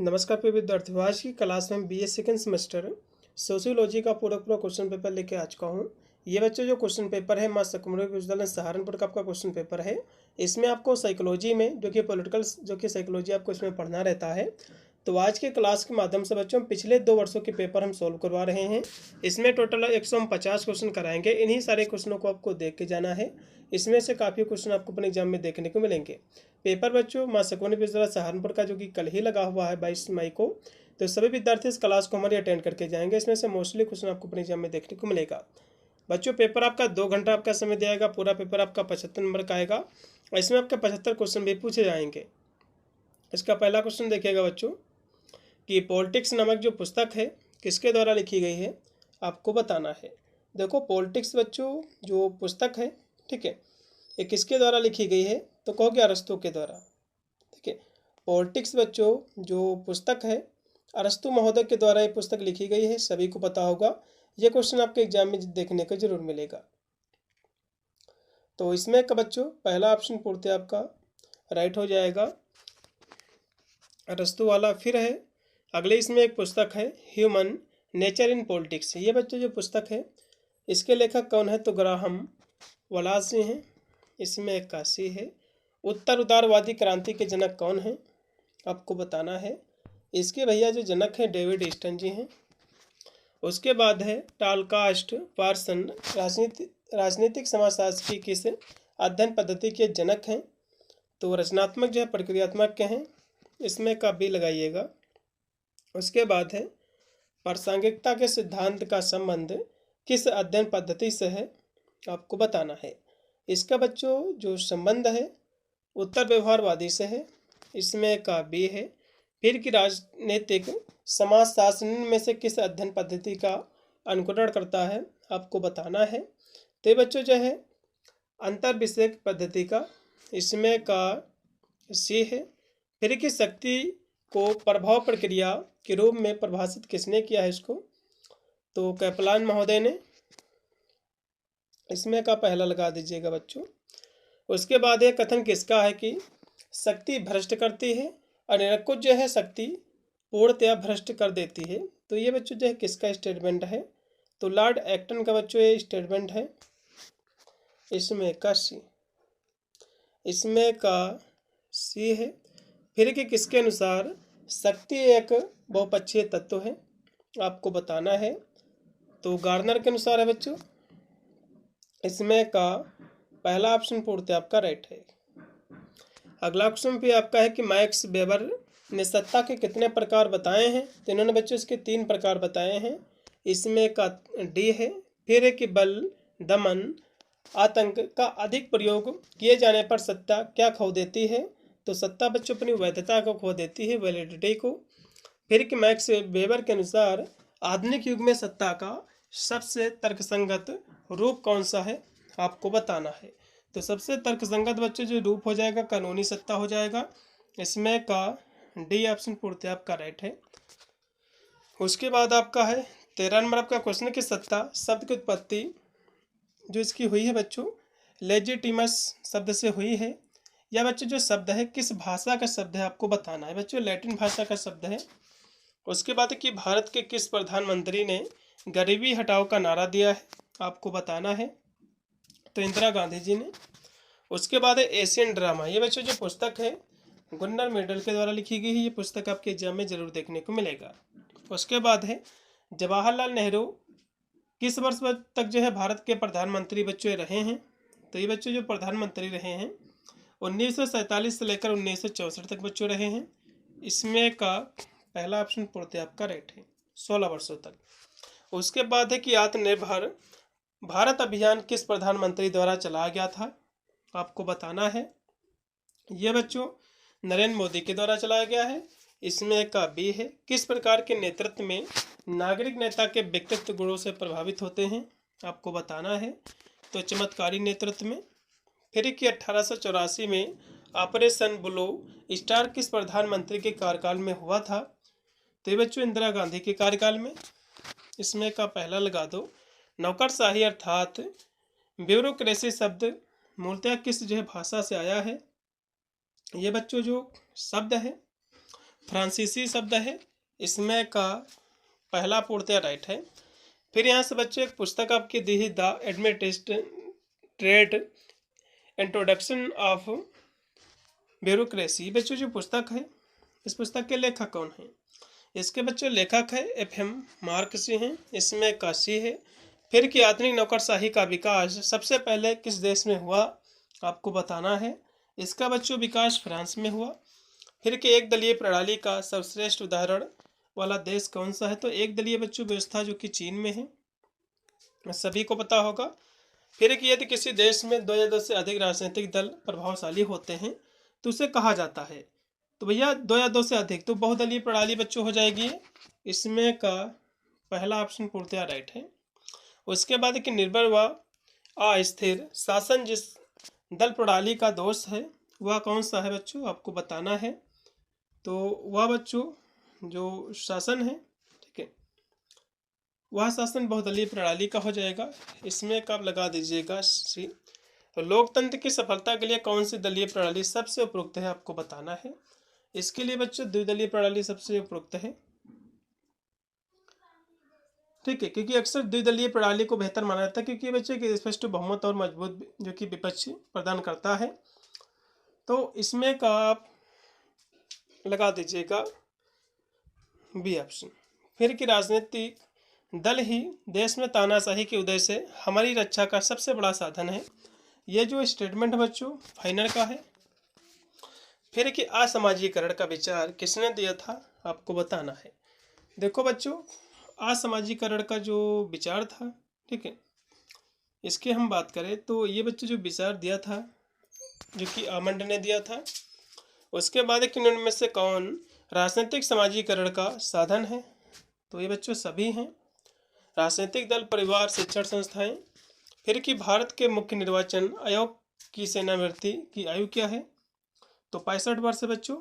नमस्कार प्रिय विद्यार्थियों, आज की क्लास में बीए सेकेंड सेमेस्टर सोशियोलॉजी का पूरा क्वेश्चन पेपर लेके आ चुका हूँ। ये बच्चों जो क्वेश्चन पेपर है माँ सकूमरी विश्वविद्यालय सहारनपुर का आपका क्वेश्चन पेपर है। इसमें आपको साइकोलॉजी में जो कि साइकोलॉजी आपको इसमें पढ़ना रहता है। तो आज के क्लास के माध्यम से बच्चों पिछले 2 वर्षों के पेपर हम सॉल्व करवा रहे हैं। इसमें टोटल 150 क्वेश्चन कराएंगे। इन्हीं सारे क्वेश्चनों को आपको देख के जाना है। इसमें से काफ़ी क्वेश्चन आपको अपने एग्जाम में देखने को मिलेंगे। पेपर बच्चों माँ सकूमरी विश्वविद्यालय सहारनपुर का जो कि कल ही लगा हुआ है 22 मई को। तो सभी विद्यार्थी इस क्लास को हमारी अटेंड करके जाएंगे। इसमें से मोस्टली क्वेश्चन आपको अपने एग्जाम में देखने को मिलेगा। बच्चों पेपर आपका 2 घंटा आपका समय दिया जाएगा। पूरा पेपर आपका 75 नंबर का आएगा और इसमें आपके 75 क्वेश्चन भी पूछे जाएंगे। इसका पहला क्वेश्चन देखिएगा बच्चों कि पॉलिटिक्स नामक जो पुस्तक है किसके द्वारा लिखी गई है, आपको बताना है। देखो पॉलिटिक्स बच्चों जो पुस्तक है, ठीक है, ये किसके द्वारा लिखी गई है, तो कहोगे अरस्तू के द्वारा। ठीक है, पॉलिटिक्स बच्चों जो पुस्तक है अरस्तू महोदय के द्वारा ये पुस्तक लिखी गई है, सभी को पता होगा। ये क्वेश्चन आपके एग्जाम में देखने को जरूर मिलेगा। तो इसमें का बच्चों पहला ऑप्शन पूर्णतः आपका राइट हो जाएगा, अरस्तू वाला। फिर है अगले, इसमें एक पुस्तक है ह्यूमन नेचर इन पॉलिटिक्स। ये बच्चों जो पुस्तक है इसके लेखक कौन है, तो ग्राहम वलास जी हैं। इसमें 81 है। उत्तर उदारवादी क्रांति के जनक कौन हैं, आपको बताना है। इसके भैया जो जनक हैं डेविड ईस्टन जी हैं। उसके बाद है टालकास्ट पार्सन राजनीतिक समाजशास्त्र की किस अध्ययन पद्धति के जनक हैं, तो रचनात्मक जो है प्रक्रियात्मक के हैं। इसमें का बी लगाइएगा। उसके बाद है प्रासंगिकता के सिद्धांत का संबंध किस अध्ययन पद्धति से है, आपको बताना है। इसका बच्चों जो संबंध है उत्तर व्यवहारवादी से है। इसमें का बी है। फिर की राजनीतिक समाजशास्त्र में से किस अध्ययन पद्धति का अनुकरण करता है, आपको बताना है। तो ये बच्चों जो है अंतर विषयक पद्धति का, इसमें का सी है। फिर की शक्ति को प्रभाव प्रक्रिया के रूप में परिभाषित किसने किया है इसको, तो कैपलान महोदय ने। इसमें का पहला लगा दीजिएगा बच्चों। उसके बाद ये कथन किसका है कि शक्ति भ्रष्ट करती है और निरंकुश जो है शक्ति पूर्णतया भ्रष्ट कर देती है। तो ये बच्चों जो है किसका स्टेटमेंट है, तो लॉर्ड एक्टन का बच्चों ये स्टेटमेंट है। इसमें का सी, इसमें का सी है। फिर कि किसके अनुसार शक्ति एक बहुपक्षीय तत्व है, आपको बताना है। तो गार्नर के अनुसार है बच्चों। इसमें का पहला ऑप्शन पूर्णतः आपका राइट है। अगला क्वेश्चन भी आपका है कि मैक्स वेबर ने सत्ता के कितने प्रकार बताए हैं, तो इन्होंने बच्चों इसके 3 प्रकार बताए हैं। इसमें का डी है। फिर है कि बल, दमन, आतंक का अधिक प्रयोग किए जाने पर सत्ता क्या खो देती है, तो सत्ता बच्चों अपनी वैधता को खो देती है, वैलिडिटी को। फिर कि मैक्स वेबर के अनुसार आधुनिक युग में सत्ता का सबसे तर्कसंगत रूप कौन सा है, आपको बताना है। तो सबसे तर्कसंगत बच्चों जो रूप हो जाएगा कानूनी सत्ता हो जाएगा। इसमें का डी ऑप्शन पूर्णतः आपका राइट है। उसके बाद आपका है 13 नंबर आपका क्वेश्चन की सत्ता शब्द की उत्पत्ति जो इसकी हुई है बच्चों लेजिटिमस शब्द से हुई है। यह बच्चों जो शब्द है किस भाषा का शब्द है, आपको बताना है बच्चों। लैटिन भाषा का शब्द है। उसके बाद है कि भारत के किस प्रधानमंत्री ने गरीबी हटाओ का नारा दिया है, आपको बताना है, तो इंदिरा गांधी जी ने। उसके बाद है एशियन ड्रामा। ये बच्चों जो पुस्तक है गुन्नर मेडल के द्वारा लिखी गई है। ये पुस्तक आपके एग्जाम में जरूर देखने को मिलेगा। उसके बाद है जवाहरलाल नेहरू किस वर्ष तक जो है भारत के प्रधानमंत्री बच्चों रहे हैं, तो ये बच्चों जो प्रधानमंत्री रहे हैं 1947 से लेकर 1964 तक बच्चों रहे हैं। इसमें का पहला ऑप्शन पूर्णतः आपका राइट है, 16 वर्षों तक। उसके बाद है कि आत्मनिर्भर भारत अभियान किस प्रधानमंत्री द्वारा चलाया गया था, आपको बताना है। यह बच्चों नरेंद्र मोदी के द्वारा चलाया गया है। इसमें का बी है। किस प्रकार के नेतृत्व में नागरिक नेता के व्यक्तित्व गुणों से प्रभावित होते हैं, आपको बताना है, तो चमत्कारी नेतृत्व में। फिर कि 1884 में ऑपरेशन ब्लू स्टार किस प्रधानमंत्री के कार्यकाल में हुआ था, तो ये बच्चों इंदिरा गांधी के कार्यकाल में। इसमें का पहला लगा दो। नौकरशाही अर्थात ब्यूरोक्रेसी शब्द मूलतः किस जो है भाषा से आया है, ये बच्चों जो शब्द है फ्रांसीसी शब्द है, इसमें का पहला पूर्णतः राइट है। फिर यहाँ से बच्चों एक पुस्तक आपकी दी है, the administrate introduction of bureaucracy. बच्चों जो पुस्तक है, इस पुस्तक के लेखक कौन है? इसके बच्चों लेखक है एफएम मार्क्सी हैं, इसमें काशी है। फिर कि आधुनिक नौकरशाही का विकास सबसे पहले किस देश में हुआ, आपको बताना है। इसका बच्चों विकास फ्रांस में हुआ। फिर कि एक दलीय प्रणाली का सर्वश्रेष्ठ उदाहरण वाला देश कौन सा है? तो एक दलीय बच्चों व्यवस्था जो कि चीन में है, सभी को पता होगा। फिर कि यदि किसी देश में 2 या 2 से अधिक राजनीतिक दल प्रभावशाली होते हैं तो उसे कहा जाता है, तो भैया 2 या 2 से अधिक तो बहुदलीय प्रणाली बच्चों हो जाएगी। इसमें का पहला ऑप्शन पूर्णतः राइट है। उसके बाद कि निर्भर व अस्थिर शासन जिस दल प्रणाली का दोष है वह कौन सा है बच्चों, आपको बताना है। तो वह बच्चों जो शासन है, ठीक है, वह शासन बहुदलीय प्रणाली का हो जाएगा। इसमें कब लगा दीजिएगा सी। तो लोकतंत्र की सफलता के लिए कौन सी दलीय प्रणाली सबसे उपयुक्त है, आपको बताना है। इसके लिए बच्चों द्विदलीय प्रणाली सबसे उपयुक्त है, ठीक है, क्योंकि अक्सर द्विदलीय प्रणाली को बेहतर माना जाता है, क्योंकि बच्चे की स्पष्ट बहुमत और मजबूत जो कि विपक्ष प्रदान करता है। तो इसमें का आप लगा दीजिएगा बी ऑप्शन। फिर कि राजनीतिक दल ही देश में तानाशाही के उदय से हमारी रक्षा का सबसे बड़ा साधन है। ये जो स्टेटमेंट बच्चों फाइनल का है। फिर कि असामाजिकरण का विचार किसने दिया था, आपको बताना है। देखो बच्चों, असामाजिकरण का जो विचार था, ठीक है, इसकी हम बात करें तो ये बच्चों जो विचार दिया था जो कि आमंड ने दिया था। उसके बाद कि इनमें से कौन राजनीतिक समाजीकरण का साधन है, तो ये बच्चों सभी हैं, राजनीतिक दल, परिवार, शिक्षण संस्थाएं। फिर कि भारत के मुख्य निर्वाचन आयोग की सेवानिवृत्ति की आयु क्या है, तो 65 वर्ष है बच्चों।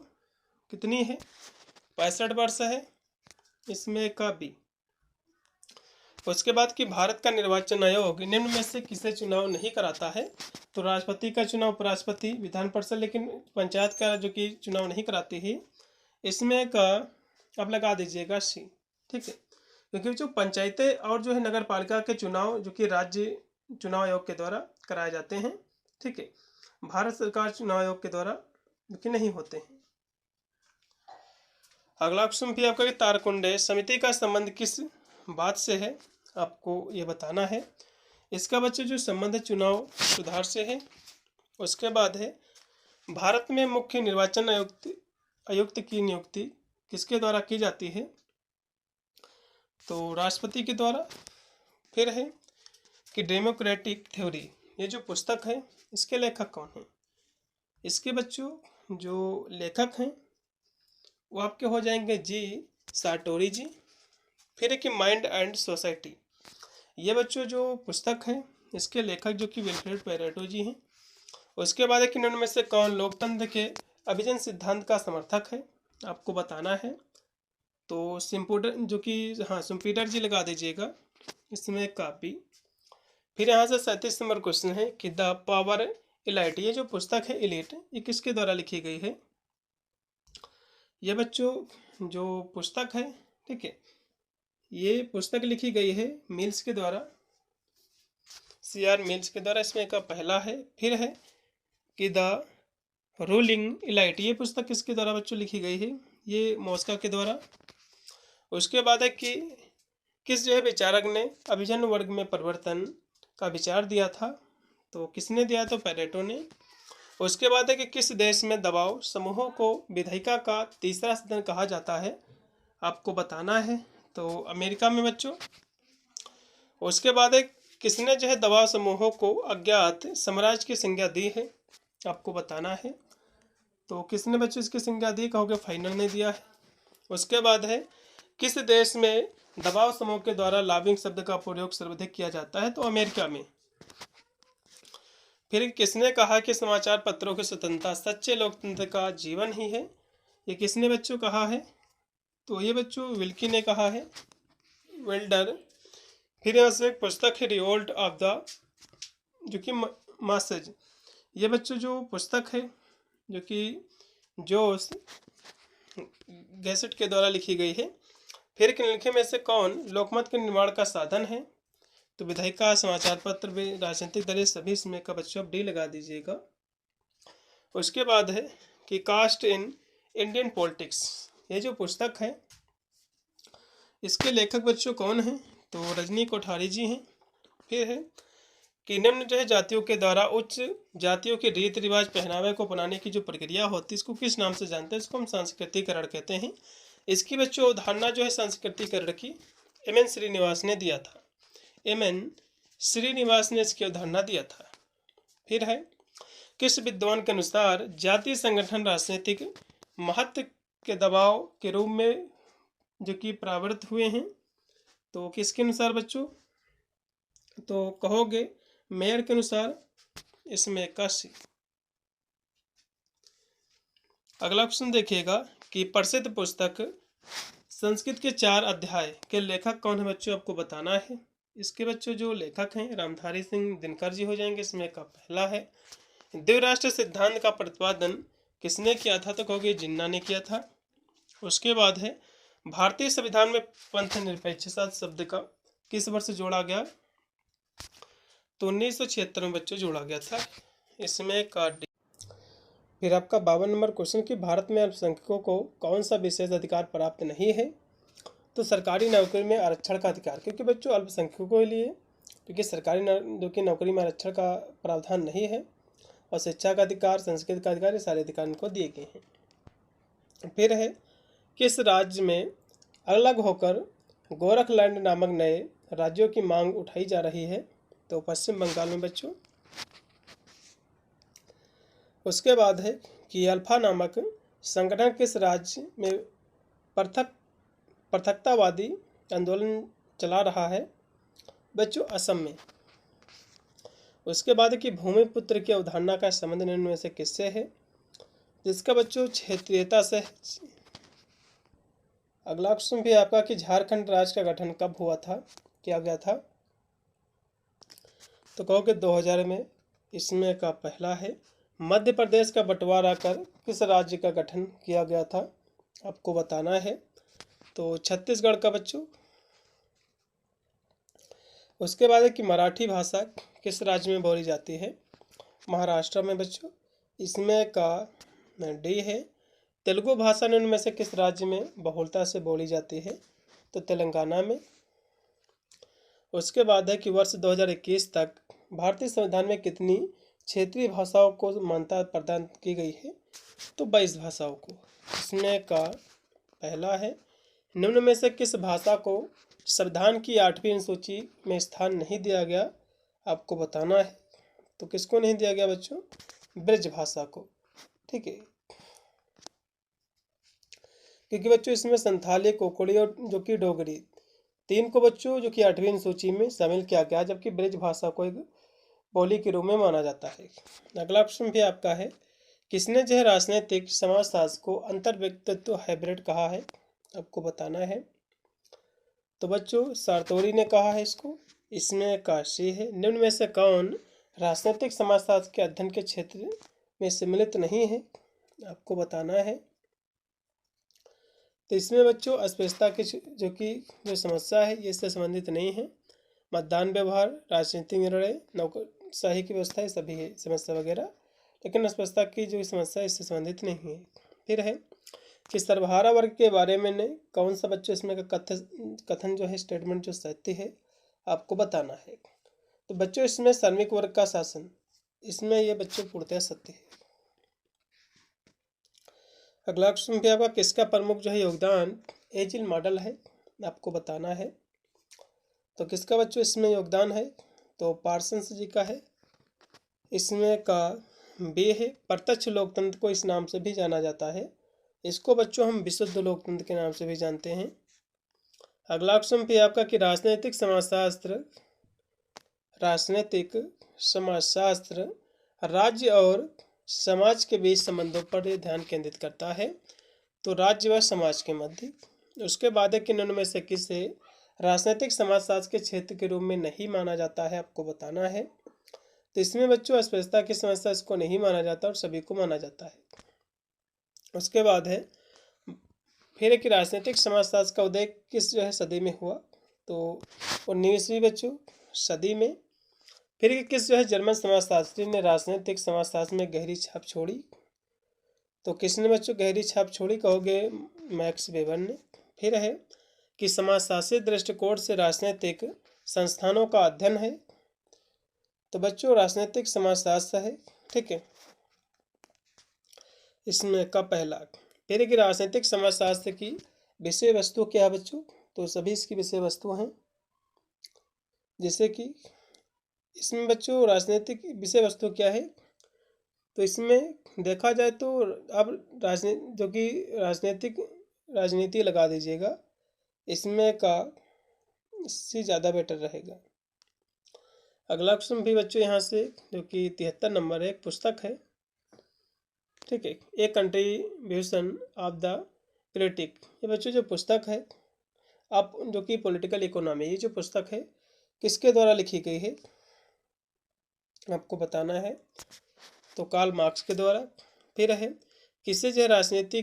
कितनी है? 65 वर्ष है, इसमें का बी। उसके बाद कि भारत का निर्वाचन आयोग निम्न में से किसे चुनाव नहीं कराता है, तो राष्ट्रपति का चुनाव, उपराष्ट्रपति, विधान परिषद, लेकिन पंचायत का जो कि चुनाव नहीं कराती है। इसमें का अब लगा दीजिएगा सी, ठीक है, क्योंकि जो पंचायतें और जो है नगर पालिका के चुनाव जो कि राज्य चुनाव आयोग के द्वारा कराए जाते हैं, ठीक है, भारत सरकार चुनाव आयोग के द्वारा जो कि नहीं होते हैं। अगला ऑप्शन भी आपका तारकुंडे समिति का संबंध किस बात से है, आपको ये बताना है। इसका बच्चे जो संबंध चुनाव सुधार से है। उसके बाद है भारत में मुख्य निर्वाचन आयुक्त की नियुक्ति किसके द्वारा की जाती है, तो राष्ट्रपति के द्वारा। फिर है कि डेमोक्रेटिक थ्योरी, ये जो पुस्तक है इसके लेखक कौन हैं? इसके बच्चों जो लेखक हैं वो आपके हो जाएंगे जी साटोरी जी। फिर है कि माइंड एंड सोसाइटी, ये बच्चों जो पुस्तक है इसके लेखक जो कि विल्फ्रेड पेरेटो जी हैं। उसके बाद है कि इनमें से कौन लोकतंत्र के अभिजन सिद्धांत का समर्थक है, आपको बताना है। तो सिम्पोडर जो कि सुम्पीटर जी लगा दीजिएगा, इसमें कापी। फिर यहाँ से 37 नंबर क्वेश्चन है कि द पावर इलाइट, ये जो पुस्तक है इलीट, ये किसके द्वारा लिखी गई है? ये बच्चों जो पुस्तक है, ठीक है, ये पुस्तक लिखी गई है मिल्स के द्वारा, सीआर मिल्स के द्वारा। इसमें का पहला है। फिर है कि द रूलिंग इलाइट, ये पुस्तक किसके द्वारा बच्चों लिखी गई है? ये मॉस्को के द्वारा। उसके बाद है कि किस जो है विचारक ने अभिजन वर्ग में परिवर्तन का विचार दिया था, तो किसने दिया? तो पेरेटो ने। उसके बाद है कि किस देश में दबाव समूहों को विधायिका का तीसरा सदन कहा जाता है, आपको बताना है। तो अमेरिका में बच्चों। उसके बाद है किसने जो है दबाव समूहों को अज्ञात साम्राज्य की संज्ञा दी है, आपको बताना है। तो किसने बच्चों इसकी संज्ञा दी, कहोगे फाइनल ने दिया है। उसके बाद है किस देश में दबाव समूह के द्वारा लॉबिंग शब्द का प्रयोग सर्वाधिक किया जाता है, तो अमेरिका में। फिर किसने कहा कि समाचार पत्रों की स्वतंत्रता सच्चे लोकतंत्र का जीवन ही है, ये किसने बच्चों कहा है? तो ये बच्चों विल्की ने कहा है, वेल्डर। फिर यहाँ से एक पुस्तक है रिवोल्ट ऑफ द जो कि मासेज, ये बच्चों जो पुस्तक है जो कि जोश गैसेट के द्वारा लिखी गई है। फिर के निम्नलिखित में से कौन लोकमत के निर्माण का साधन है? तो विधायिका, समाचार पत्र, राजनीतिक दलें, सभी इसमें का बच्चों आप डी लगा दीजिएगा। उसके बाद है कि कास्ट इन इंडियन पॉलिटिक्स, ये जो पुस्तक है इसके लेखक बच्चों कौन हैं? तो रजनी कोठारी जी हैं। फिर है कि निम्न जो है जातियों के द्वारा उच्च जातियों के रीति रिवाज पहनावे को अपनाने की जो प्रक्रिया होती है इसको किस नाम से जानते हैं? इसको हम सांस्कृतिकरण कहते हैं। इसकी बच्चों अवधारणा जो है सांस्कृतिकरण की एम.एन. श्रीनिवास ने दिया था। एम.एन. श्रीनिवास ने इसकी अवधारणा दिया था। फिर है किस विद्वान के अनुसार जातीय संगठन राजनीतिक महत्व के दबाव के रूप में जो कि प्रवृत्त हुए हैं? तो किसके अनुसार बच्चों? तो कहोगे मेयर के अनुसार, इसमें का सी। अगला क्वेश्चन देखिएगा कि प्रसिद्ध पुस्तक संस्कृत के 4 अध्याय के लेखक कौन है बच्चों? आपको बताना है। इसके बच्चों जो लेखक हैं रामधारी सिंह दिनकर जी हो जाएंगे। इसमें का पहला है द्विराष्ट्र सिद्धांत का प्रतिपादन किसने किया था? तो कहोगे जिन्ना ने किया था। उसके बाद है भारतीय संविधान में पंथ निरपेक्षता शब्द का किस वर्ष जोड़ा गया? तो 1976 में बच्चों जोड़ा गया था। इसमें का डी। फिर आपका 52 नंबर क्वेश्चन कि भारत में अल्पसंख्यकों को कौन सा विशेष अधिकार प्राप्त नहीं है? तो सरकारी नौकरी में आरक्षण का अधिकार, क्योंकि बच्चों अल्पसंख्यकों के लिए क्योंकि सरकारी जो कि नौकरी में आरक्षण का प्रावधान नहीं है, और शिक्षा का अधिकार, संस्कृत का अधिकार, ये सारे अधिकार इनको दिए गए हैं। फिर है किस राज्य में अलग होकर गोरखलैंड नामक नए राज्यों की मांग उठाई जा रही है? तो पश्चिम बंगाल में बच्चों। उसके बाद है कि अल्फा नामक संगठन किस राज्य में पृथकतावादी आंदोलन चला रहा है? बच्चों असम में। उसके बाद है कि भूमिपुत्र की अवधारणा का संबंध निम्न में से किससे है? जिसका बच्चों क्षेत्रीयता से। अगला क्वेश्चन भी आपका कि झारखंड राज्य का गठन कब हुआ था, किया गया था? तो कहोगे 2000 में। इसमें का पहला है मध्य प्रदेश का बंटवारा कर किस राज्य का गठन किया गया था? आपको बताना है। तो छत्तीसगढ़ का बच्चों। उसके बाद है कि मराठी भाषा किस राज्य में बोली जाती है? महाराष्ट्र में बच्चों। इसमें का डी है तेलुगु भाषा निम्न में से किस राज्य में बहुलता से बोली जाती है? तो तेलंगाना में। उसके बाद है कि वर्ष 2021 तक भारतीय संविधान में कितनी क्षेत्रीय भाषाओं को मान्यता प्रदान की गई है? तो 22 भाषाओं को। इसमें का पहला है निम्न में से किस भाषा को संविधान की 8वीं अनुसूची में स्थान नहीं दिया गया? आपको बताना है। तो किसको नहीं दिया गया बच्चों? ब्रज भाषा को। ठीक है, क्योंकि बच्चों इसमें संथाली, कोकड़ी और जो कि डोगरी, 3 को बच्चों जो कि 8वीं अनुसूची में शामिल किया गया, जबकि ब्रज भाषा को एक बोली के रूप में माना जाता है। अगला प्रश्न भी आपका है किसने जो है राजनीतिक समाजशास्त्र को अंतर्व्यक्तित्व हाइब्रिड कहा है? आपको बताना है। तो बच्चों सारतोरी ने कहा है इसको। इसमें काशी है निम्न में से कौन राजनीतिक समाजशास्त्र के अध्ययन के क्षेत्र में सम्मिलित नहीं है? आपको बताना है। तो इसमें बच्चों अस्पृश्यता की जो समस्या है ये इससे संबंधित नहीं है। मतदान व्यवहार, राजनीतिक निर्णय, नौकरशाही की व्यवस्था, ये सभी है समस्या वगैरह, लेकिन अस्पृश्यता की जो समस्या है इससे संबंधित नहीं है। फिर है कि सर्वहारा वर्ग के बारे में ने कौन सा बच्चों इसमें का कथन जो है स्टेटमेंट जो सत्य है? आपको बताना है। तो बच्चों इसमें श्रमिक वर्ग का शासन, इसमें ये बच्चों पूर्णतः सत्य है। अगला क्वेश्चन भी आपका किसका प्रमुख जो है योगदान एजिल मॉडल है? आपको बताना है। तो किसका बच्चों इसमें योगदान है? तो पार्सन्स जी का है। इसमें का बे है प्रत्यक्ष लोकतंत्र को इस नाम से भी जाना जाता है। इसको बच्चों हम विशुद्ध लोकतंत्र के नाम से भी जानते हैं। अगला क्वेश्चन भी आपका कि राजनीतिक समाजशास्त्र राज्य और समाज के बीच संबंधों पर ध्यान केंद्रित करता है। तो राज्य व समाज के मध्य। उसके बाद है कि निम्न में से किसे राजनीतिक समाजशास्त्र के क्षेत्र के रूप में नहीं माना जाता है? आपको बताना है। तो इसमें बच्चों अस्पृश्यता की समस्या इसको नहीं माना जाता और सभी को माना जाता है। उसके बाद है फिर है कि राजनीतिक समाजशास्त्र का उदय किस जो है सदी में हुआ, तो 19वीं बच्चों सदी में। फिर कि किस जो है जर्मन समाजशास्त्री ने राजनीतिक समाजशास्त्र में गहरी छाप छोड़ी, तो किसने बच्चों गहरी छाप छोड़ी, कहोगे मैक्स वेबर ने। फिर है कि समाजशास्त्री दृष्टिकोण से राजनीतिक संस्थानों का अध्ययन है, तो बच्चों राजनीतिक समाजशास्त्र है, ठीक है, इसमें का पहला। फिर कि राजनीतिक समाजशास्त्र की विषय वस्तु क्या है बच्चों, तो सभी इसकी विषय वस्तु हैं, जैसे कि इसमें बच्चों राजनीतिक विषय वस्तु क्या है, तो इसमें देखा जाए तो अब राजनीति लगा दीजिएगा, इसमें का इससे ज़्यादा बेटर रहेगा। अगला क्वेश्चन भी बच्चों यहाँ से जो कि 73 नंबर है, एक पुस्तक है, ठीक है, ए कंट्रीब्यूशन ऑफ द क्रिटिक। ये बच्चों जो पुस्तक है आप जो कि पॉलिटिकल इकोनॉमी, ये जो पुस्तक है किसके द्वारा लिखी गई है आपको बताना है, तो कार्ल मार्क्स के द्वारा। फिर है किसे जो राजनीति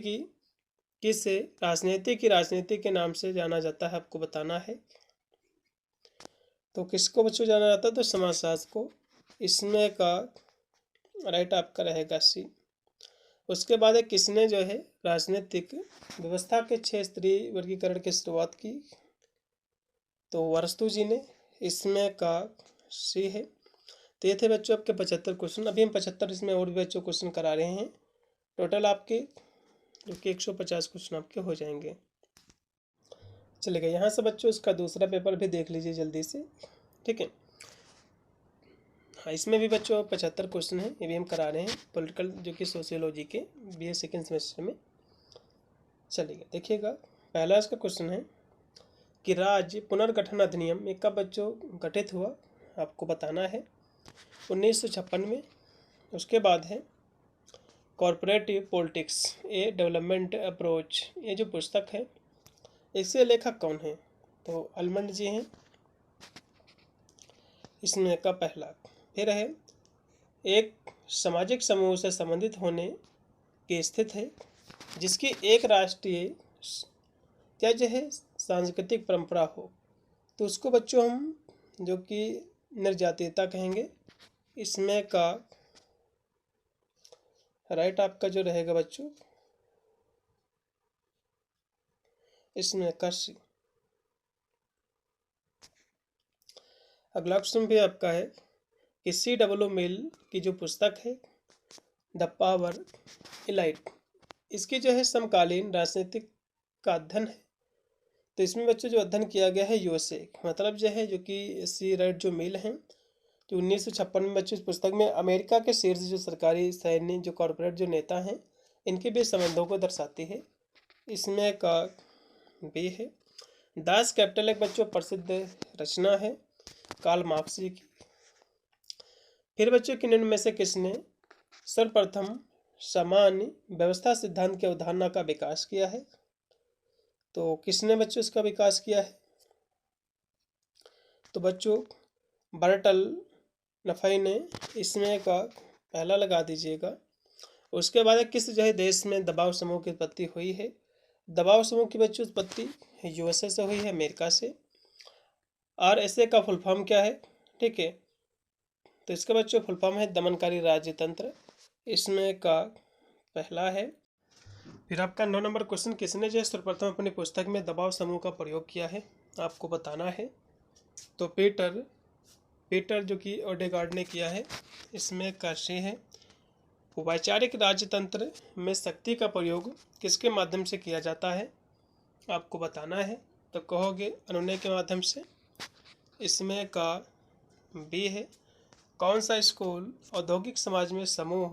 के नाम से जाना जाता है, आपको बताना है, तो किसको बच्चों जाना जाता है, तो समाजशास्त्र को। इसमें का राइट आपका रहेगा सी। उसके बाद है किसने जो है राजनीतिक व्यवस्था के 6 स्तरीय वर्गीकरण की शुरुआत की, तो अरस्तू जी ने। इसमें का सी है। तो ये थे बच्चों आपके 75 क्वेश्चन। अभी हम 75 इसमें और भी बच्चों क्वेश्चन करा रहे हैं, टोटल आपके जो कि 150 क्वेश्चन आपके हो जाएंगे। चलेगा, यहाँ से बच्चों इसका दूसरा पेपर भी देख लीजिए जल्दी से, ठीक है। हाँ, इसमें भी बच्चों 75 क्वेश्चन हैं, ये भी हम करा रहे हैं पॉलिटिकल जो कि सोशियोलॉजी के BA सेकेंड सेमेस्टर में। चलिए देखिएगा, पहला इसका क्वेश्चन है कि राज्य पुनर्गठन अधिनियम ये कब बच्चों गठित हुआ, आपको बताना है, 1956 में। उसके बाद है कॉरपोरेटिव पॉलिटिक्स ए डेवलपमेंट अप्रोच, ये जो पुस्तक है इसके लेखक कौन है, तो अल्मंड जी हैं, इसमें का पहला। फिर है एक सामाजिक समूह से संबंधित होने की स्थिति है जिसकी एक राष्ट्रीय क्या जो है सांस्कृतिक परंपरा हो, तो उसको बच्चों हम जो कि निर्जातीयता कहेंगे। इसमें का राइट आपका जो रहेगा बच्चों, इसमें का सी। अगला क्वेश्चन भी आपका है कि C.W. मिल की जो पुस्तक है द पावर इलाइट, इसकी जो है समकालीन राजनीतिक का अध्ययन है, तो इसमें बच्चों जो अध्ययन किया गया है USA, मतलब जो है जो कि C.W. मिल हैं, जो 1956 में बच्चों इस पुस्तक में अमेरिका के शीर्ष जो सरकारी सैन्य जो कॉरपोरेट जो नेता हैं इनके बीच संबंधों को दर्शाती है। इसमें का भी है दास कैपिटल, एक बच्चों प्रसिद्ध रचना है कार्ल मार्क्स जी की। फिर बच्चों कि निम्न में से किसने सर्वप्रथम सामान्य व्यवस्था सिद्धांत की अवधारणा का विकास किया है, तो किसने बच्चों इसका विकास किया है, तो बच्चों बर्टल नफाई ने। इसमें का पहला लगा दीजिएगा। उसके बाद किस जो है देश में दबाव समूह की उत्पत्ति हुई है, दबाव समूह की बच्चों उत्पत्ति USA से हुई है, अमेरिका से। RSA का फुल फॉर्म क्या है, ठीक है, तो इसका बच्चों फुल फॉर्म है दमनकारी राज्य तंत्र। इसमें का पहला है। फिर आपका 9 नंबर क्वेश्चन, किसने जो है सर्वप्रथम अपनी पुस्तक में दबाव समूह का प्रयोग किया है, आपको बताना है, तो पीटर जो कि ओडेगार्ड ने किया है। इसमें का सी है। वैचारिक राज्यतंत्र में शक्ति का प्रयोग किसके माध्यम से किया जाता है, आपको बताना है, तो कहोगे अनुनय के माध्यम से। इसमें का बी है। कौन सा स्कूल औद्योगिक समाज में समूह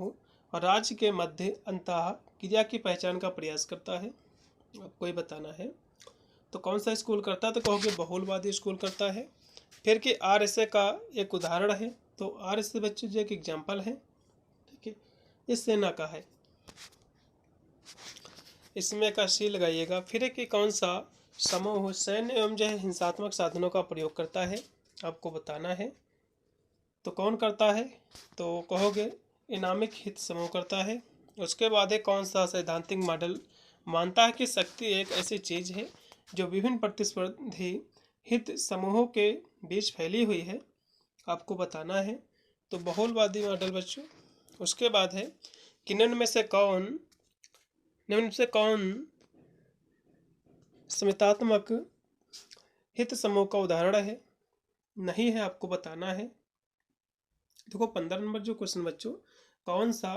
और राज्य के मध्य अंतः क्रिया की पहचान का प्रयास करता है, आपको ये बताना है, तो कौन सा स्कूल करता है, तो कहोगे बहुलवादी स्कूल करता है। फिर कि RSA का एक उदाहरण है, तो RSA बच्चों जो एक एग्जाम्पल है, ठीक है, इस सेना का है। इसमें का सी लगाइएगा। फिर कि कौन सा समूह सैन्य एवं जो है हिंसात्मक साधनों का प्रयोग करता है, आपको बताना है, तो कौन करता है, तो कहोगे इनामिक हित समूह करता है। उसके बाद है कौन सा सैद्धांतिक मॉडल मानता है कि शक्ति एक ऐसी चीज है जो विभिन्न प्रतिस्पर्धी हित समूहों के बीच फैली हुई है। आपको बताना है। तो बहुलवादी मॉडल बच्चों। उसके बाद है कि निम्न में से कौन समितात्मक हित समूह का उदाहरण है? नहीं है, आपको बताना है। देखो 15 नंबर जो क्वेश्चन बच्चों, कौन सा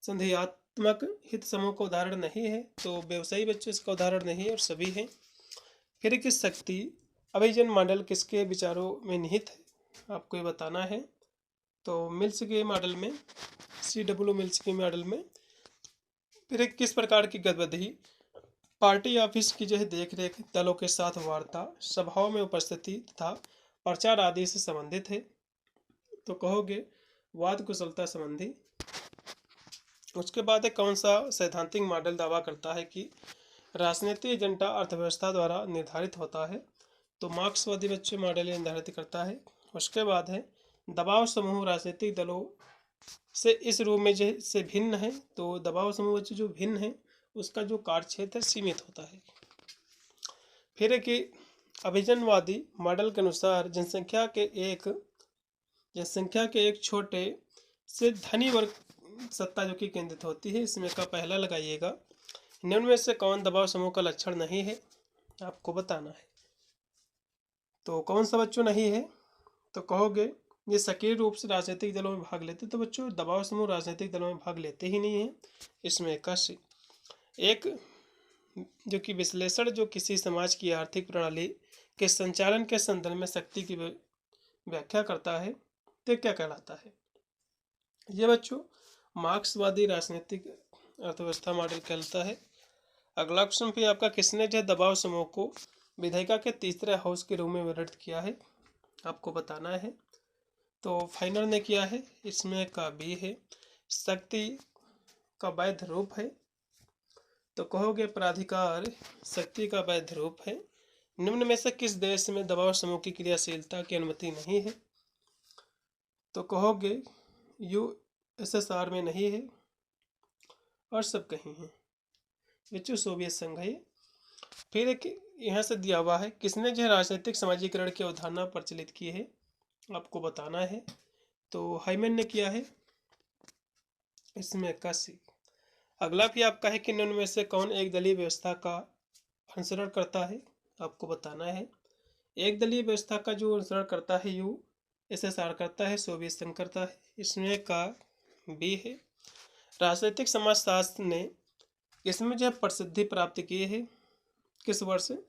संदेहात्मक हित समूह का उदाहरण नहीं है? तो व्यवसायी बच्चों इसका उदाहरण नहीं है और सभी है। फिर किस शक्ति अभिजन मॉडल किसके विचारों में निहित है? आपको ये बताना है। तो मिल्स के मॉडल में, CW मिल्स के मॉडल में फिर किस प्रकार की गतिविधि पार्टी ऑफिस की जो है देख रेख, दलों के साथ वार्ता, सभाओं में उपस्थिति तथा प्रचार आदि से संबंधित है? तो कहोगे वाद कुशलता संबंधी। उसके बाद कौन सा सैद्धांतिक मॉडल दावा करता है कि राजनीतिक एजेंडा अर्थव्यवस्था द्वारा निर्धारित होता है? तो मार्क्सवादी बच्चे मॉडल निर्धारित करता है। उसके बाद है दबाव समूह राजनीतिक दलों से इस रूप में से भिन्न है। तो दबाव समूह बच्चे जो भिन्न है उसका जो कार्य क्षेत्र सीमित होता है। फिर है कि अभिजनवादी मॉडल के अनुसार जनसंख्या के एक छोटे से धनी वर्ग सत्ता जो कि केंद्रित होती है। इसमें का पहला लगाइएगा। निम्न में से कौन दबाव समूह का लक्षण नहीं है? आपको बताना है। तो कौन सा बच्चों नहीं है? तो कहोगे ये सक्रिय रूप से राजनीतिक दलों में भाग लेते। तो बच्चों दबाव समूह राजनीतिक दलों में भाग लेते ही नहीं है। इसमें का एक जो कि विश्लेषण जो किसी समाज की आर्थिक प्रणाली के संचालन के संदर्भ में शक्ति की व्याख्या करता है तो क्या कहलाता है? ये बच्चों मार्क्सवादी राजनीतिक अर्थव्यवस्था मॉडल कहलाता है। अगला क्वेश्चन भी आपका, किसने जो दबाव समूह को विधायिका के तीसरे हाउस के रूप में वर्णित किया है? आपको बताना है। तो फाइनल ने किया है। इसमें का भी है शक्ति का वैध रूप है। तो कहोगे प्राधिकार शक्ति का वैध रूप है। निम्न में से किस देश में दबाव समूह की क्रियाशीलता की अनुमति नहीं है? तो कहोगे USSR में नहीं है और सब कहीं है। बच्चों सोवियत संघ है। फिर एक यहाँ से दिया हुआ है, किसने जो राजनीतिक समाजीकरण की अवधारणा प्रचलित की है? आपको बताना है। तो हाइमन ने किया है। इसमें 81। अगला भी आपका है कि निम्न में से कौन एक दलीय व्यवस्था का अनुसरण करता है? आपको बताना है। एक दलीय व्यवस्था का जो अनुसरण करता है USSR करता है, सोवियत संघ करता है। इसमें का बी है। राजनीतिक समाजशास्त्र ने इसमें जो प्रसिद्धि प्राप्त की है किस वर्ष? तो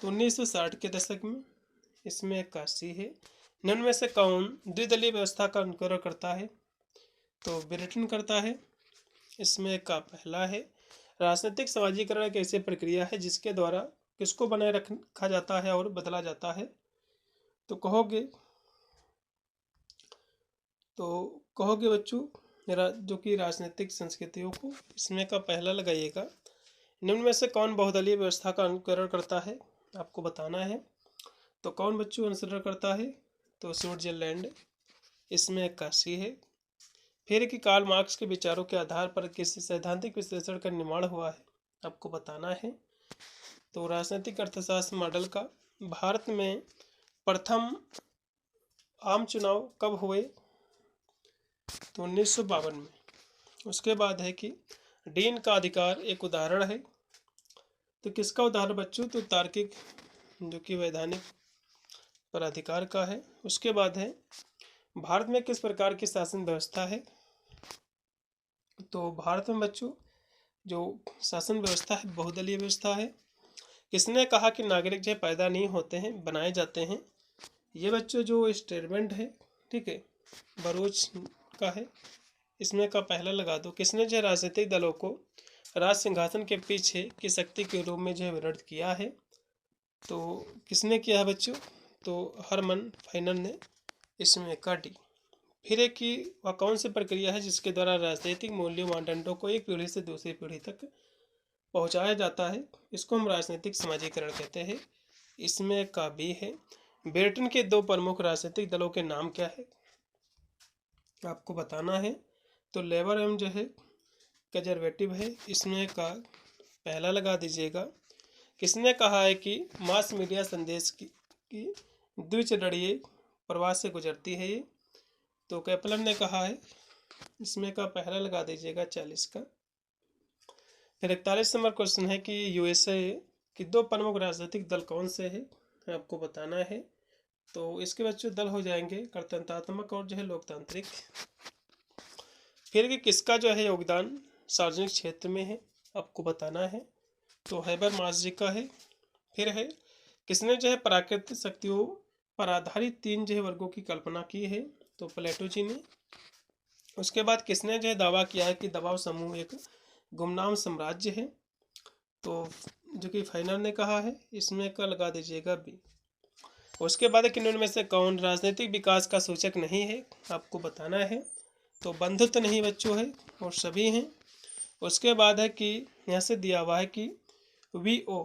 1960 के दशक में। इसमें 81 है। निम्न में से कौन द्विदलीय व्यवस्था का अनुकरण करता है? तो ब्रिटेन करता है। इसमें का पहला है। राजनीतिक समाजीकरण एक ऐसी प्रक्रिया है जिसके द्वारा किसको बनाए रखा जाता है और बदला जाता है? तो कहोगे बच्चों जो कि राजनीतिक संस्कृतियों को। इसमें का पहला लगाइएगा। निम्न में से कौन बहुदलीय व्यवस्था का अनुकरण करता है? आपको बताना है। तो कौन बच्चों अनुसरण करता है? तो स्विट्जरलैंड। इसमें 81 है। फिर कि कार्ल मार्क्स के विचारों के आधार पर किसी सैद्धांतिक विश्लेषण का निर्माण हुआ है? आपको बताना है। तो राजनीतिक अर्थशास्त्र मॉडल का भारत में प्रथम आम चुनाव कब हुए? तो 1952 में। उसके बाद है कि डीन का अधिकार एक उदाहरण है। तो किसका उदाहरण बच्चों? तो तार्किक जो कि वैधानिक पर अधिकार का है। उसके बाद है भारत में किस प्रकार की शासन व्यवस्था है? तो भारत में बच्चों जो शासन व्यवस्था है बहुदलीय व्यवस्था है। किसने कहा कि नागरिक जो पैदा नहीं होते हैं, बनाए जाते हैं? ये बच्चों जो स्टेटमेंट है, ठीक है, बरूच का है। इसमें का पहला लगा दो। किसने जो राजनीतिक दलों को राज सिंहासन के पीछे की शक्ति के रूप में जो है विरोध किया है? तो किसने किया है बच्चों? तो हरमन फाइनल ने। इसमें का डी। फिर एक कि वह कौन सी प्रक्रिया है जिसके द्वारा राजनीतिक मूल्यों मानदंडों को एक पीढ़ी से दूसरी पीढ़ी तक पहुंचाया जाता है? इसको हम राजनीतिक समाजीकरण कहते हैं। इसमें का बी है। ब्रिटेन के दो प्रमुख राजनीतिक दलों के नाम क्या है? आपको बताना है। तो लेबर एवं जो है कंजर्वेटिव है। इसमें का पहला लगा दीजिएगा। किसने कहा है कि मास मीडिया संदेश की द्विचरणीय प्रवास से गुजरती है ये? तो केपलर ने कहा है। इसमें का पहला लगा दीजिएगा 40 का। फिर 41 नंबर क्वेश्चन है कि यूएसए के 2 प्रमुख राजनीतिक दल कौन से हैं, आपको बताना है। तो इसके बच्चों दल हो जाएंगे गणतंत्रात्मक और जो है लोकतांत्रिक। फिर कि किसका जो है योगदान सार्वजनिक क्षेत्र में है, आपको बताना है। तो हैबरमास जी का है। फिर है किसने जो है प्राकृतिक शक्तियों पर आधारित 3 जो है वर्गों की कल्पना की है, तो प्लेटो जी ने। उसके बाद किसने जो है दावा किया है कि दबाव समूह एक गुमनाम साम्राज्य है, तो जो कि फाइनल ने कहा है। इसमें का लगा दीजिएगा बी। उसके बाद किन्हीं में से कौन राजनीतिक विकास का सूचक नहीं है, आपको बताना है। तो बंधुत्व नहीं बच्चों है और सभी हैं। उसके बाद है कि यहाँ से दिया हुआ है कि वीओ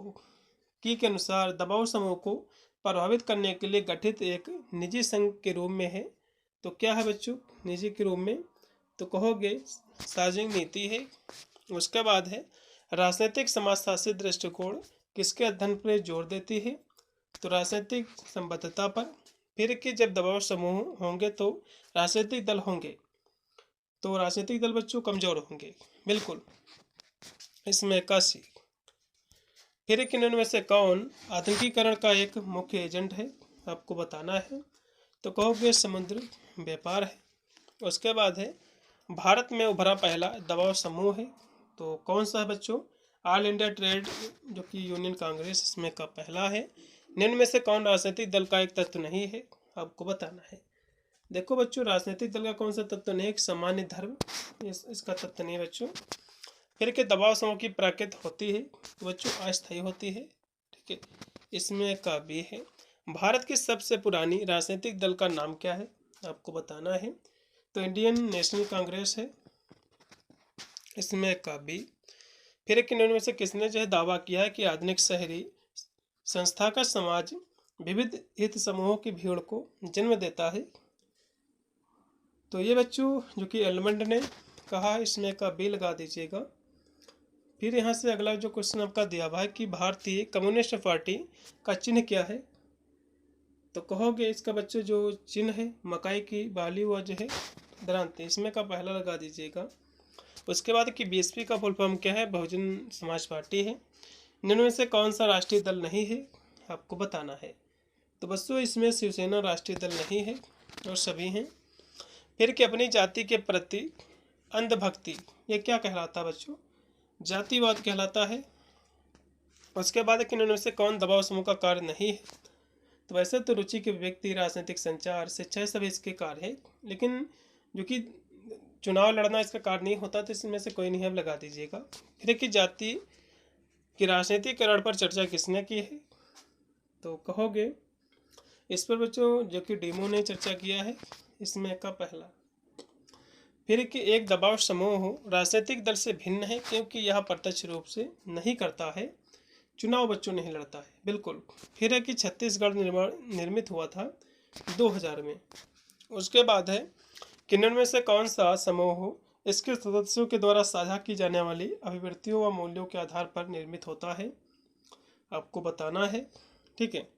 की के अनुसार दबाव समूह को प्रभावित करने के लिए गठित एक निजी संघ के रूप में है। तो क्या है बच्चों निजी के रूप में, तो कहोगे सार्वजनिक नीति है। उसके बाद है राजनीतिक समाजशास्त्री दृष्टिकोण किसके अध्ययन पर जोर देती है, तो राजनीतिक संबद्धता पर। फिर कि जब दबाव समूह होंगे तो राजनीतिक दल होंगे, तो राजनीतिक दल बच्चों कमजोर होंगे, बिल्कुल। इसमें 81। फिर किन्हीं में से कौन आधुनिकीकरण का एक मुख्य एजेंट है, आपको बताना है। तो कहोगे समुद्र व्यापार है। उसके बाद है भारत में उभरा पहला दबाव समूह है, तो कौन सा है बच्चों, ऑल इंडिया ट्रेड जो कि यूनियन कांग्रेस, इसमें का पहला है। निम्न में से कौन राजनीतिक दल का एक तत्व नहीं है, आपको बताना है। देखो बच्चों राजनीतिक दल का कौन सा तत्व नहीं है, एक सामान्य धर्म, इसका तत्व नहीं है बच्चों। फिर के दबाव समूह की प्रकृति होती है, तो बच्चों अस्थायी होती है, ठीक है। इसमें का भी है। भारत की सबसे पुरानी राजनीतिक दल का नाम क्या है, आपको बताना है। तो इंडियन नेशनल कांग्रेस है। इसमें का भी। फिर किन्हीं में से किसने जो है दावा किया है कि आधुनिक शहरी संस्था का समाज विविध हित समूहों की भीड़ को जन्म देता है, तो ये बच्चों जो कि एलमंड ने कहा। इसमें का बी लगा दीजिएगा। फिर यहाँ से अगला जो क्वेश्चन आपका दिया हुआ है कि भारतीय कम्युनिस्ट पार्टी का चिन्ह क्या है, तो कहोगे इसका बच्चों जो चिन्ह है मकाई की बाली व जो है दरांती, इसमें का पहला लगा दीजिएगा। उसके बाद कि बीएसपी का फुल फॉर्म क्या है, बहुजन समाज पार्टी है। निम्न में से कौन सा राष्ट्रीय दल नहीं है, आपको बताना है। तो बच्चों इसमें शिवसेना राष्ट्रीय दल नहीं है और सभी हैं। फिर कि अपनी जाति के प्रति अंधभक्ति ये क्या कहलाता है बच्चों, जातिवाद कहलाता है। उसके बाद कि इनमें से कौन दबाव समूह का कार्य नहीं है, तो वैसे तो रुचि के व्यक्ति, राजनीतिक संचार, शिक्षा सभी इसके कार्य है, लेकिन जो कि चुनाव लड़ना इसका कार्य नहीं होता, तो इसमें से कोई नहीं अब लगा दीजिएगा। फिर कि जाति की राजनीतिकरण पर चर्चा किसने की है, तो कहोगे इस पर बच्चों जो कि डेमो ने चर्चा किया है। इसमें का पहला। फिर कि एक दबाव समूह राजनीतिक दल से भिन्न है क्योंकि यह प्रत्यक्ष रूप से नहीं करता है, चुनाव बच्चों नहीं लड़ता है, बिल्कुल। फिर है कि छत्तीसगढ़ निर्मित हुआ था 2000 में। उसके बाद है किन्नर में से कौन सा समूह इसके सदस्यों के द्वारा साझा की जाने वाली अभिवृत्तियों व मूल्यों के आधार पर निर्मित होता है, आपको बताना है, ठीक है।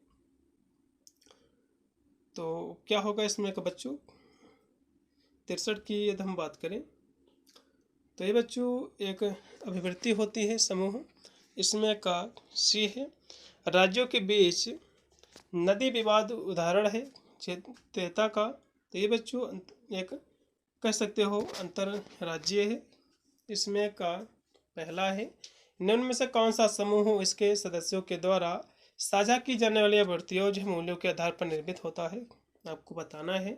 तो क्या होगा इसमें का बच्चों 63 की यदि हम बात करें तो ये बच्चों एक अभिवृत्ति होती है समूह। इसमें का सी है राज्यों के बीच नदी विवाद उदाहरण है क्षेत्रता का, तो ये बच्चों एक कह सकते हो अंतर राज्य है। इसमें का पहला है निम्न में से कौन सा समूह इसके सदस्यों के द्वारा साझा की जाने वाली अभिवृत्तियों जो मूल्यों के आधार पर निर्मित होता है, आपको बताना है।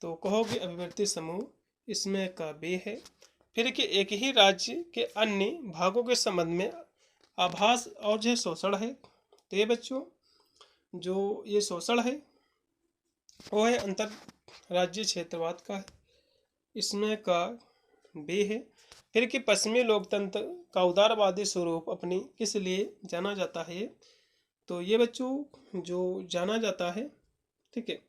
तो कहोगे अभिवृत्ति समूह, इसमें का बी है। फिर कि एक ही राज्य के अन्य भागों के संबंध में आभास और जो शोषण है, तो ये बच्चों जो ये शोषण है वो है अंतर राज्य क्षेत्रवाद का है। इसमें का बी है। फिर कि पश्चिमी लोकतंत्र का उदारवादी स्वरूप अपनी किस लिए जाना जाता है, तो ये बच्चों जो जाना जाता है, ठीक है,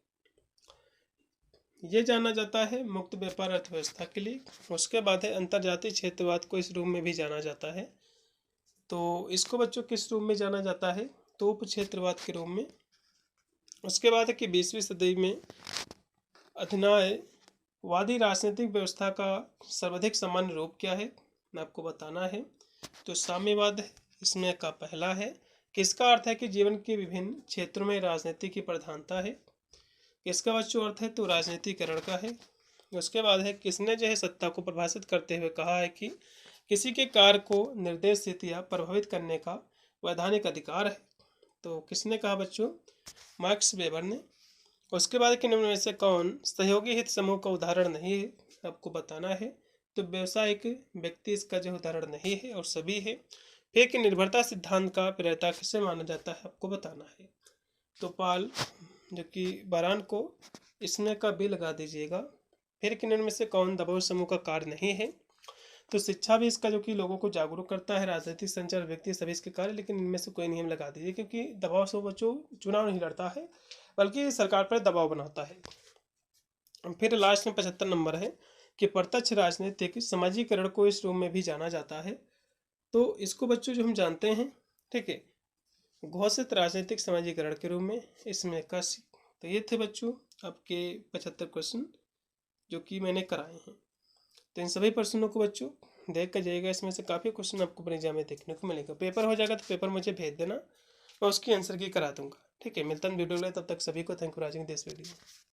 ये जाना जाता है मुक्त व्यापार अर्थव्यवस्था के लिए। उसके बाद है अंतर्जातीय क्षेत्रवाद को इस रूप में भी जाना जाता है। तो इसको बच्चों किस रूप में जाना जाता है? तो उपक्षेत्रवाद के रूप में। उसके बाद है कि 20वीं सदी में अधिनायकवादी राजनीतिक व्यवस्था का सर्वाधिक सामान्य रूप क्या है? मैं आपको बताना है। तो साम्यवाद है, इसमें का पहला है। किसका अर्थ है कि जीवन के विभिन्न क्षेत्रों में राजनीति की प्रधानता है। किसका बच्चों अर्थ है? तो राजनीतिकरण का है। उसके बाद है किसने जो है सत्ता को परिभाषित करते हुए कहा है कि किसी के कार्य को निर्देशित या प्रभावित करने का वैधानिक अधिकार है। तो किसने कहा बच्चों? मार्क्स वेबर ने। उसके बाद कि निम्न में से कौन सहयोगी हित समूह का उदाहरण नहीं है? आपको बताना है। तो व्यवसायिक व्यक्ति इसका जो उदाहरण नहीं है और सभी है। फिर कि निर्भरता सिद्धांत का प्रेरता किसे माना जाता है? आपको बताना है। तो पाल जो कि बारान को, इसमें का भी लगा दीजिएगा। फिर कि निम्न में से कौन दबाव समूह का कार्य नहीं है? तो शिक्षा भी इसका जो कि लोगों को जागरूक करता है, राजनीतिक संचार व्यक्ति सभी इसके कार्य, लेकिन इनमें से कोई नियम लगा दीजिए, क्योंकि दबाव समूह बच्चों चुनाव नहीं लड़ता है बल्कि सरकार पर दबाव बनाता है। फिर लास्ट में 75 नंबर है कि प्रत्यक्ष राजनीतिक समाजीकरण को इस रूप में भी जाना जाता है। तो इसको बच्चों जो हम जानते हैं, ठीक है, घोषित राजनीतिक समाजीकरण के रूप में, इसमें 81। तो ये थे बच्चों आपके 75 क्वेश्चन जो कि मैंने कराए हैं। तो इन सभी प्रश्नों को बच्चों देख कर जाइएगा, इसमें से काफ़ी क्वेश्चन आपको अपने एग्जाम में देखने को मिलेगा। पेपर हो जाएगा तो पेपर मुझे भेज देना, मैं उसकी आंसर की करा दूंगा। ठीक है, मिलता हूँ वीडियो में, तब तक सभी को thank you for watching this video.